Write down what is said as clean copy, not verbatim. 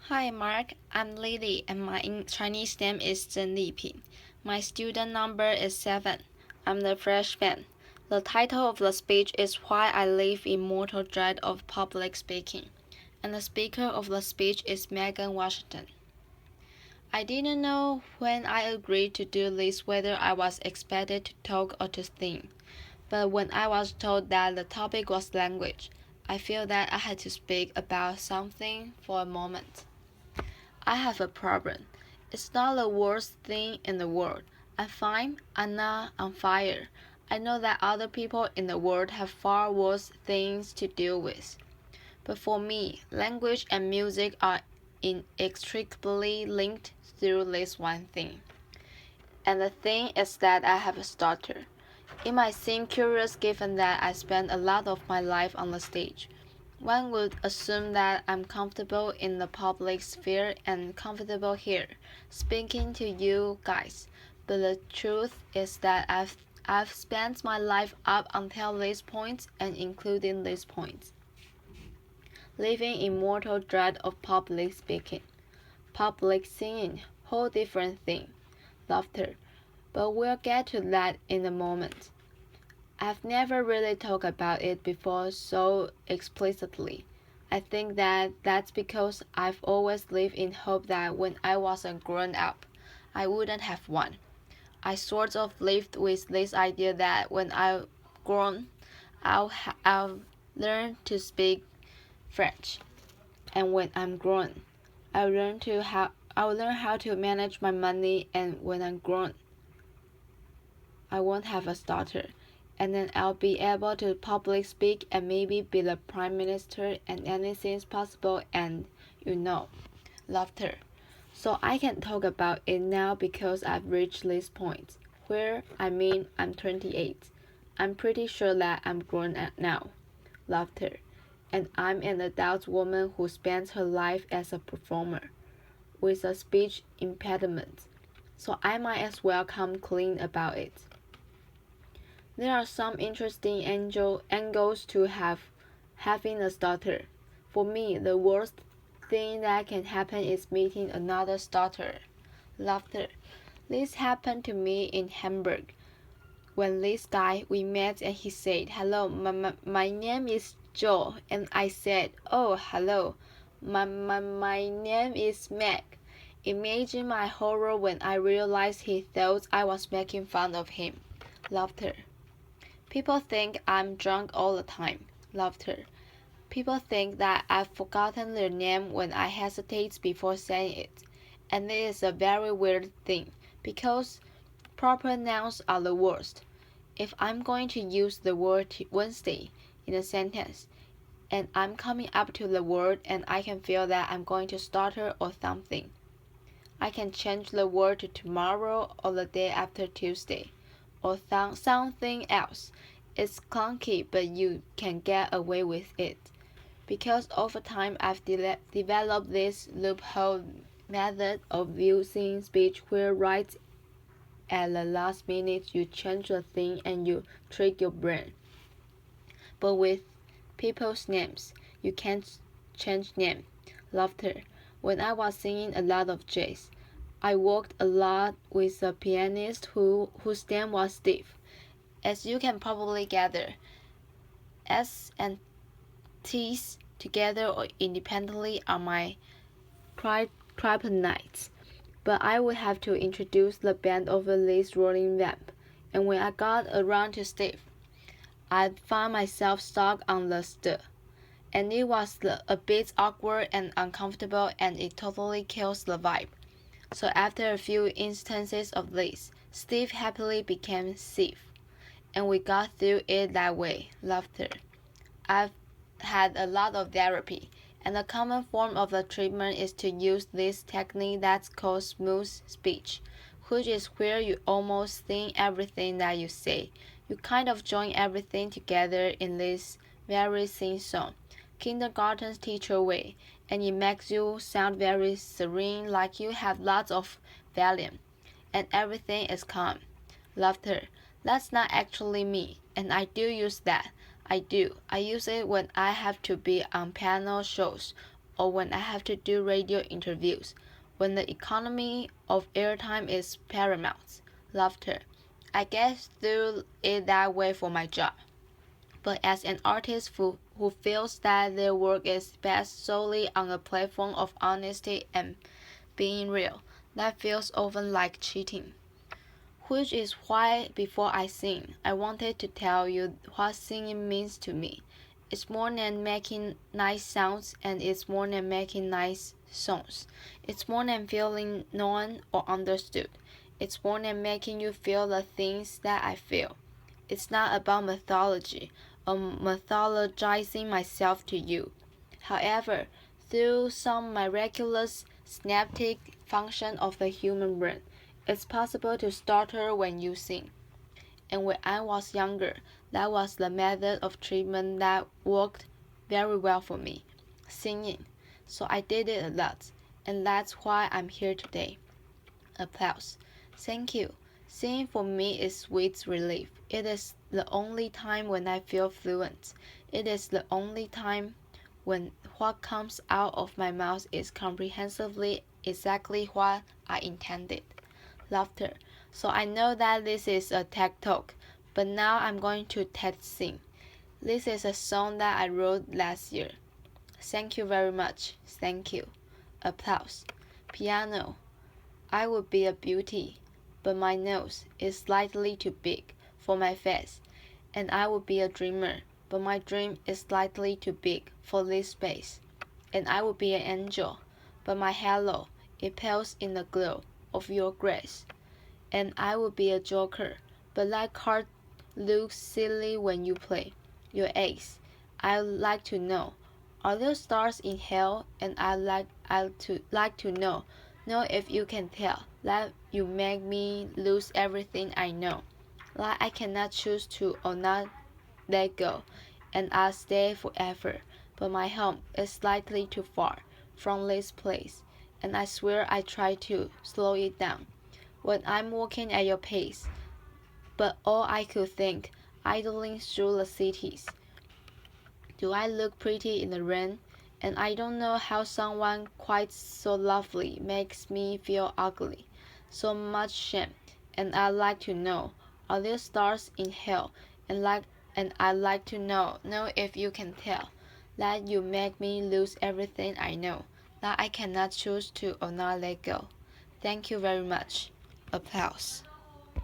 Hi Mark, I'm Lily and my Chinese name is Zhen Liping. My student number is 7. I'm the freshman. The title of the speech is Why I Live in Mortal Dread of Public Speaking, and the speaker of the speech is Megan Washington. I didn't know when I agreed to do this whether I was expected to talk or to sing, but when I was told that the topic was language, I feel that I had to speak about something for a moment. I have a problem. It's not the worst thing in the world. I'm fine. I'm not on fire. I know that other people in the world have far worse things to deal with. But for me, language and music are inextricably linked through this one thing. And the thing is that I have a stutter. It might seem curious given that I spend a lot of my life on the stage. One would assume that I'm comfortable in the public sphere and comfortable here, speaking to you guys. But the truth is that I've spent my life up until these points and including these points, living in mortal dread of public speaking. Public singing, whole different thing. Laughter. But we'll get to that in a moment. I've never really talked about it before so explicitly. I think that that's because I've always lived in hope that when I was a grown up, I wouldn't have one. I sort of lived with this idea that when I'm grown, I'll learn to speak French, and when I'm grown, I'll learn how to manage my money, and when I'm grown, I won't have a stutter, and then I'll be able to public speak and maybe be the prime minister and anything's possible and laughter. So I can talk about it now because I've reached this point, where I'm 28. I'm pretty sure that I'm grown up now. Laughter. And I'm an adult woman who spends her life as a performer with a speech impediment. So I might as well come clean about it. There are some interesting angles to having a stutter. For me, the worst thing that can happen is meeting another stutterer. Laughter. This happened to me in Hamburg. When this guy we met and he said, "Hello, my name is Joe," and I said, "Oh, hello, my name is Meg." Imagine my horror when I realized he thought I was making fun of him. Laughter. People think I'm drunk all the time. Laughter. People think that I've forgotten their name when I hesitate before saying it. And it is a very weird thing, because proper nouns are the worst. If I'm going to use the word Wednesday in a sentence, and I'm coming up to the word and I can feel that I'm going to stutter or something, I can change the word to tomorrow or the day after Tuesday, or something else. It's clunky, but you can get away with it. Because over time I've developed this loophole method of using speech where right at the last minute you change the thing and you trick your brain. But with people's names, you can't change name. Laughter. When I was singing a lot of jazz, I worked a lot with a pianist whose name was Steve. As you can probably gather, S and T's together or independently are my kryptonite. But I would have to introduce the band over this rolling ramp, and when I got around to Steve, I found myself stuck on the st, and it was a bit awkward and uncomfortable, and it totally kills the vibe. So after a few instances of this, Steve happily became Steve, and we got through it that way. Laughter. I've had a lot of therapy, and a common form of the treatment is to use this technique that's called smooth speech, which is where you almost sing everything that you say. You kind of join everything together in this very sing-song, kindergarten teacher way, and it makes you sound very serene, like you have lots of Valium, and everything is calm. Laughter. That's not actually me, and I do use that. I do. I use it when I have to be on panel shows or when I have to do radio interviews, when the economy of airtime is paramount. Laughter. I get through it that way for my job. But as an artist who feels that their work is based solely on a platform of honesty and being real, that feels often like cheating. Which is why before I sing, I wanted to tell you what singing means to me. It's more than making nice sounds, and it's more than making nice songs. It's more than feeling known or understood. It's more than making you feel the things that I feel. It's not about mythology or mythologizing myself to you. However, through some miraculous synaptic function of the human brain, it's possible to stutter when you sing. And when I was younger, that was the method of treatment that worked very well for me, singing. So I did it a lot, and that's why I'm here today. Applause. Thank you. Singing for me is sweet relief. It is the only time when I feel fluent. It is the only time when what comes out of my mouth is comprehensively exactly what I intended. Laughter. So I know that this is a tech talk, but now I'm going to TED sing. This is a song that I wrote last year. Thank you very much. Thank you. Applause. Piano. I would be a beauty, but my nose is slightly too big for my face, and I would be a dreamer, but my dream is slightly too big for this space, and I would be an angel, but my halo, it pales in the glow of your grace, and I would be a joker, but that card looks silly when you play your ace. I'd like to know, are there stars in hell? And I'd like to know if you can tell that you make me lose everything I know. Like I cannot choose to or not let go, and I'll stay forever. But my home is slightly too far from this place, and I swear I try to slow it down when I'm walking at your pace. But all I could think, idling through the cities, do I look pretty in the rain? And I don't know how someone quite so lovely makes me feel ugly. So much shame. And I'd like to know, are there stars in hell? And I'd like to know if you can tell that you make me lose everything I know, that I cannot choose to or not let go. Thank you very much. Applause.